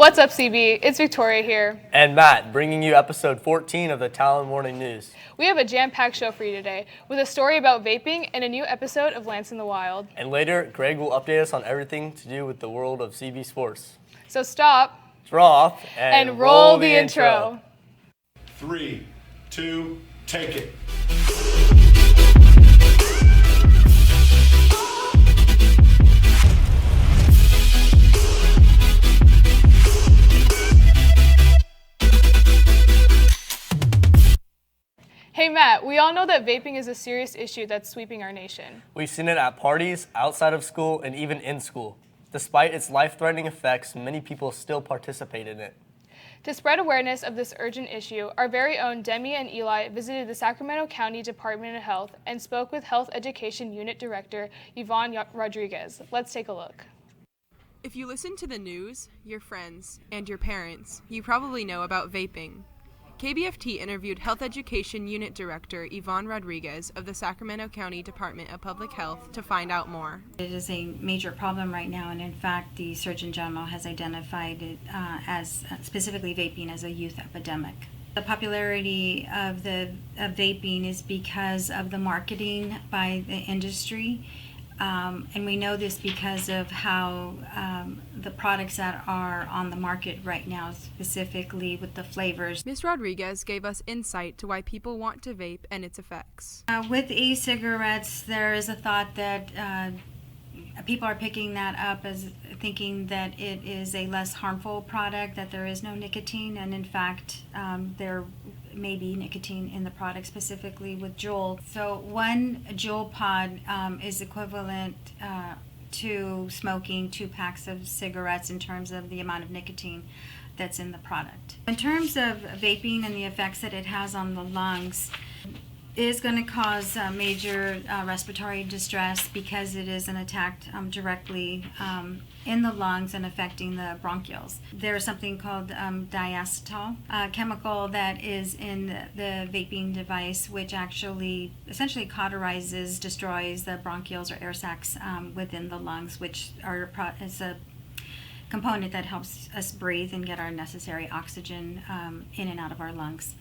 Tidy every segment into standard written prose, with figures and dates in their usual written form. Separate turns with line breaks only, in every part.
What's up, CB? It's Victoria here.
And Matt, bringing you episode 14 of the Talon Morning News.
We have a jam-packed show for you today, with a story about vaping and a new episode of Lance in the Wild.
And later, Greg will update us on everything to do with the world of CB sports.
So stop,
draw,
and roll the intro.
3, 2, take it.
Hey Matt, we all know that vaping is a serious issue that's sweeping our nation.
We've seen it at parties, outside of school, and even in school. Despite its life-threatening effects, many people still participate in it.
To spread awareness of this urgent issue, our very own Demi and Eli visited the Sacramento County Department of Health and spoke with Health Education Unit Director Yvonne Rodriguez. Let's take a look.
If you listen to the news, your friends, and your parents, you probably know about vaping. KBFT interviewed Health Education Unit Director Yvonne Rodriguez of the Sacramento County Department of Public Health to find out more.
It is a major problem right now, and in fact, the Surgeon General has identified it as specifically vaping as a youth epidemic. The popularity of vaping is because of the marketing by the industry. And we know this because of how the products that are on the market right now, specifically with the flavors.
Ms. Rodriguez gave us insight to why people want to vape and its effects.
With e-cigarettes, there is a thought that people are picking that up as thinking that it is a less harmful product, that there is no nicotine, and in fact, there may be nicotine in the product, specifically with Juul. So one Juul pod is equivalent to smoking 2 packs of cigarettes in terms of the amount of nicotine that's in the product. In terms of vaping and the effects that it has on the lungs, it is going to cause major respiratory distress because it is an attack directly in the lungs and affecting the bronchioles. There is something called diacetyl, a chemical that is in the vaping device, which actually essentially cauterizes, destroys the bronchioles or air sacs within the lungs, which is a component that helps us breathe and get our necessary oxygen in and out of our lungs.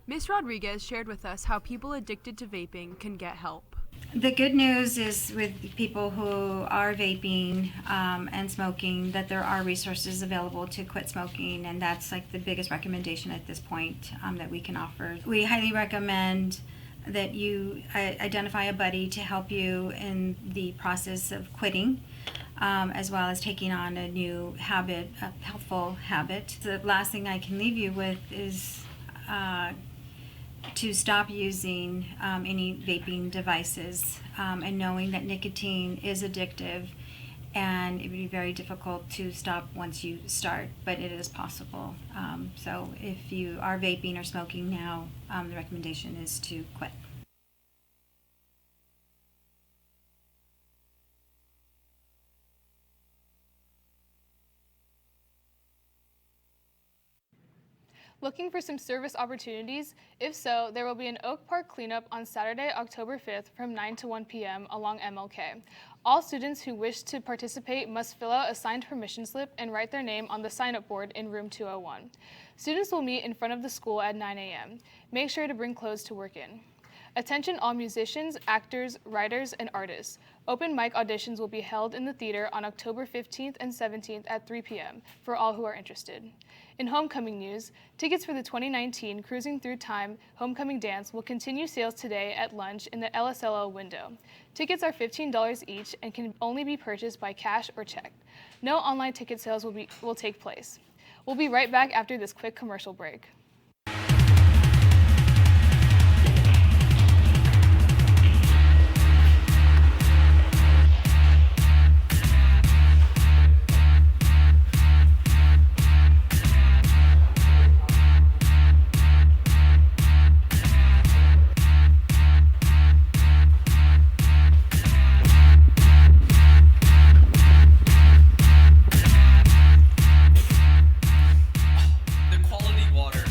Ms. Rodriguez shared with us how people addicted to vaping can get help.
The good news is with people who are vaping and smoking that there are resources available to quit smoking, and that's like the biggest recommendation at this point that we can offer. We highly recommend that you identify a buddy to help you in the process of quitting, as well as taking on a new habit, a healthful habit. The last thing I can leave you with is to stop using any vaping devices and knowing that nicotine is addictive and it would be very difficult to stop once you start, but it is possible. So if you are vaping or smoking now, the recommendation is to quit.
Looking for some service opportunities? If so, there will be an Oak Park cleanup on Saturday, October 5th from 9 to 1 p.m. along MLK. All students who wish to participate must fill out a signed permission slip and write their name on the sign-up board in room 201. Students will meet in front of the school at 9 a.m. Make sure to bring clothes to work in. Attention all musicians, actors, writers, and artists. Open mic auditions will be held in the theater on October 15th and 17th at 3 p.m. for all who are interested. In homecoming news, tickets for the 2019 Cruising Through Time Homecoming Dance will continue sales today at lunch in the LSLO window. Tickets are $15 each and can only be purchased by cash or check. No online ticket sales will take place. We'll be right back after this quick commercial break.
The quality water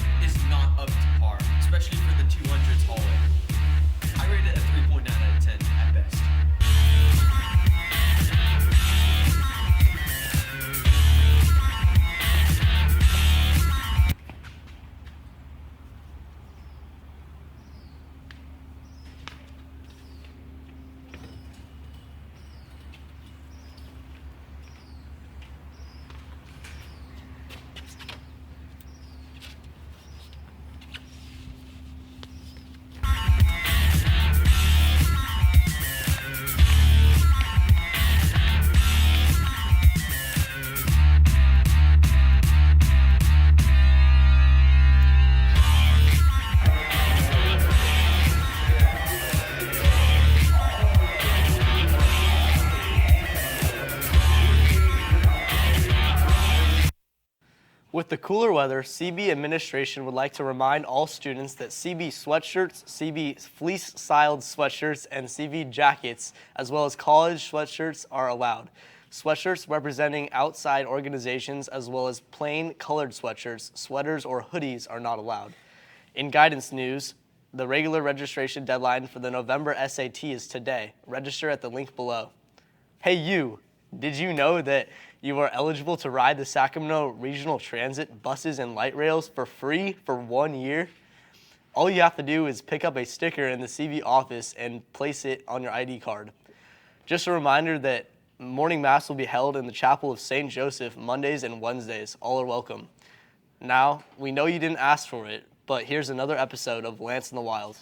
with the cooler weather, CB administration would like to remind all students that CB sweatshirts, CB fleece-styled sweatshirts, and CB jackets, as well as college sweatshirts, are allowed. Sweatshirts representing outside organizations, as well as plain colored sweatshirts, sweaters, or hoodies are not allowed. In guidance news, the regular registration deadline for the November SAT is today. Register at the link below. Hey you, did you know that you are eligible to ride the Sacramento Regional Transit buses and light rails for free for 1 year? All you have to do is pick up a sticker in the CB office and place it on your ID card. Just a reminder that morning mass will be held in the Chapel of St. Joseph Mondays and Wednesdays. All are welcome. Now, we know you didn't ask for it, but here's another episode of Lance in the Wild.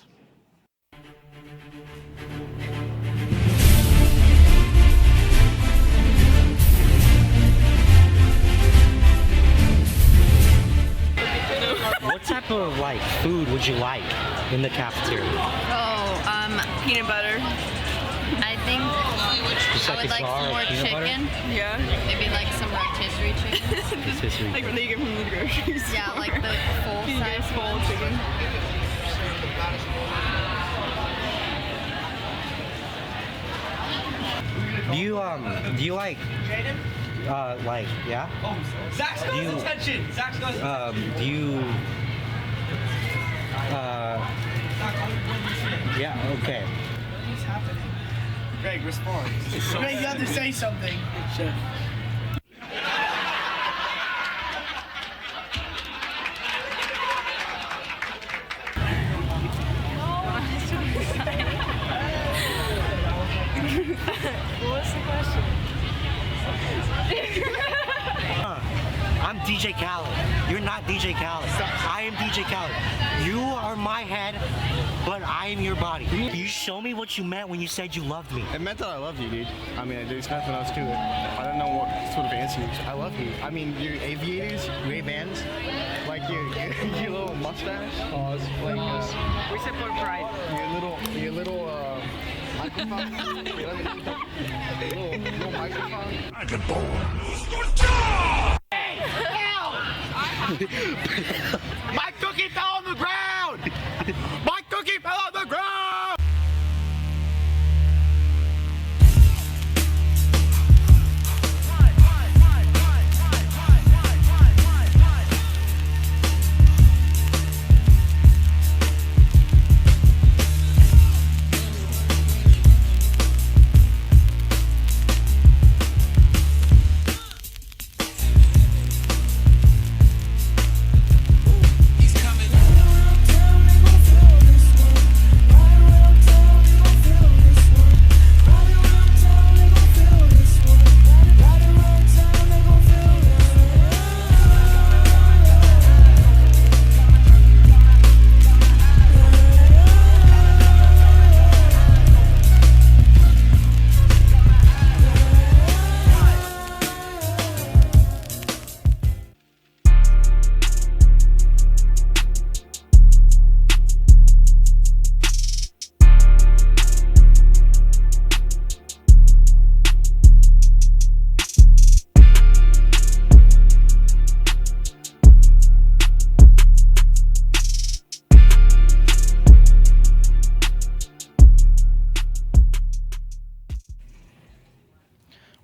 What type of food would you like in the cafeteria?
Peanut butter.
I think
Just
I would
a
like
jar
some
of
more
peanut butter?
chicken.
Yeah.
Maybe like some rotisserie chicken.
Rotisserie
Like
chicken.
when you get from the grocery store.
Yeah, like the full
You get
size.
full chicken.
Do you like yeah?
Zach's got his attention. Zach's got his
Do you yeah, okay.
Greg, respond. Greg, you have to say something.
I'm DJ Khaled. You're not DJ Khaled. I am DJ Khaled. You are my head, but I am your body. You show me what you meant when you said you loved me.
It meant that I loved you, dude. I mean, there's nothing else to it. I don't know what sort of answer. I love you. I mean, your aviators, Ray-Bans, like your little mustache. Pause. Like,
We support pride.
your little microphone. little microphone.
My cookie fell on the ground! My cookie fell on the ground!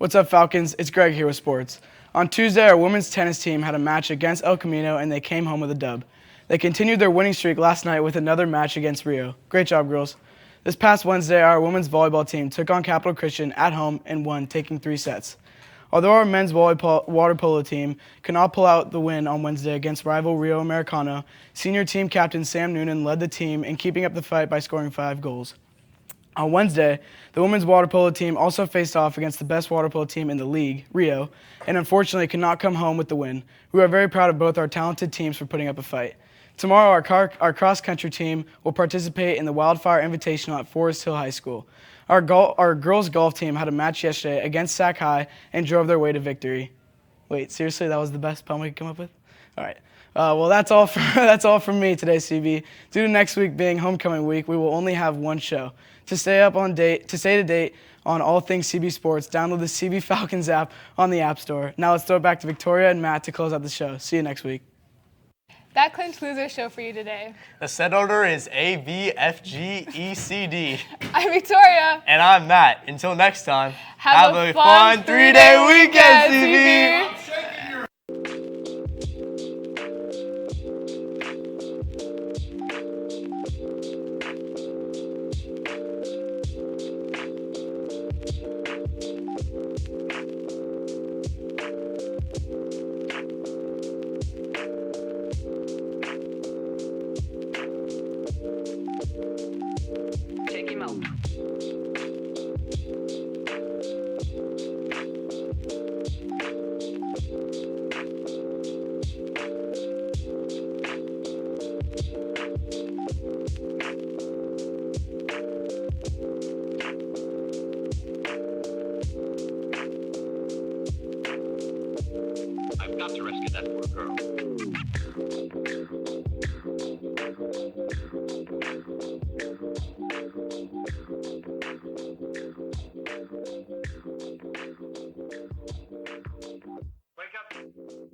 What's up, Falcons? It's Greg here with sports. On Tuesday, our women's tennis team had a match against El Camino, and they came home with a dub. They continued their winning streak last night with another match against Rio. Great job, girls. This past Wednesday, our women's volleyball team took on Capital Christian at home and won, taking 3 sets. Although our men's water polo team could not pull out the win on Wednesday against rival Rio Americano, senior team captain Sam Noonan led the team in keeping up the fight by scoring 5 goals. On Wednesday, the women's water polo team also faced off against the best water polo team in the league, Rio, and unfortunately could not come home with the win. We are very proud of both our talented teams for putting up a fight. Tomorrow, our cross-country team will participate in the Wildfire Invitational at Forest Hill High School. Our girls' golf team had a match yesterday against Sac High and drove their way to victory. Wait, seriously, that was the best pun we could come up with? All right. Well, that's all from me today, CB. Due to next week being homecoming week, we will only have one show. To stay to date, on all things CB Sports, download the CB Falcons app on the App Store. Now let's throw it back to Victoria and Matt to close out the show. See you next week.
That concludes our show for you today.
The set order is A, B, F, G, E, C, D.
I'm Victoria.
And I'm Matt. Until next time,
Have a fun
3-day weekend,
CB.
CB.
Check him out.
I've got to rescue that poor girl. Wake up!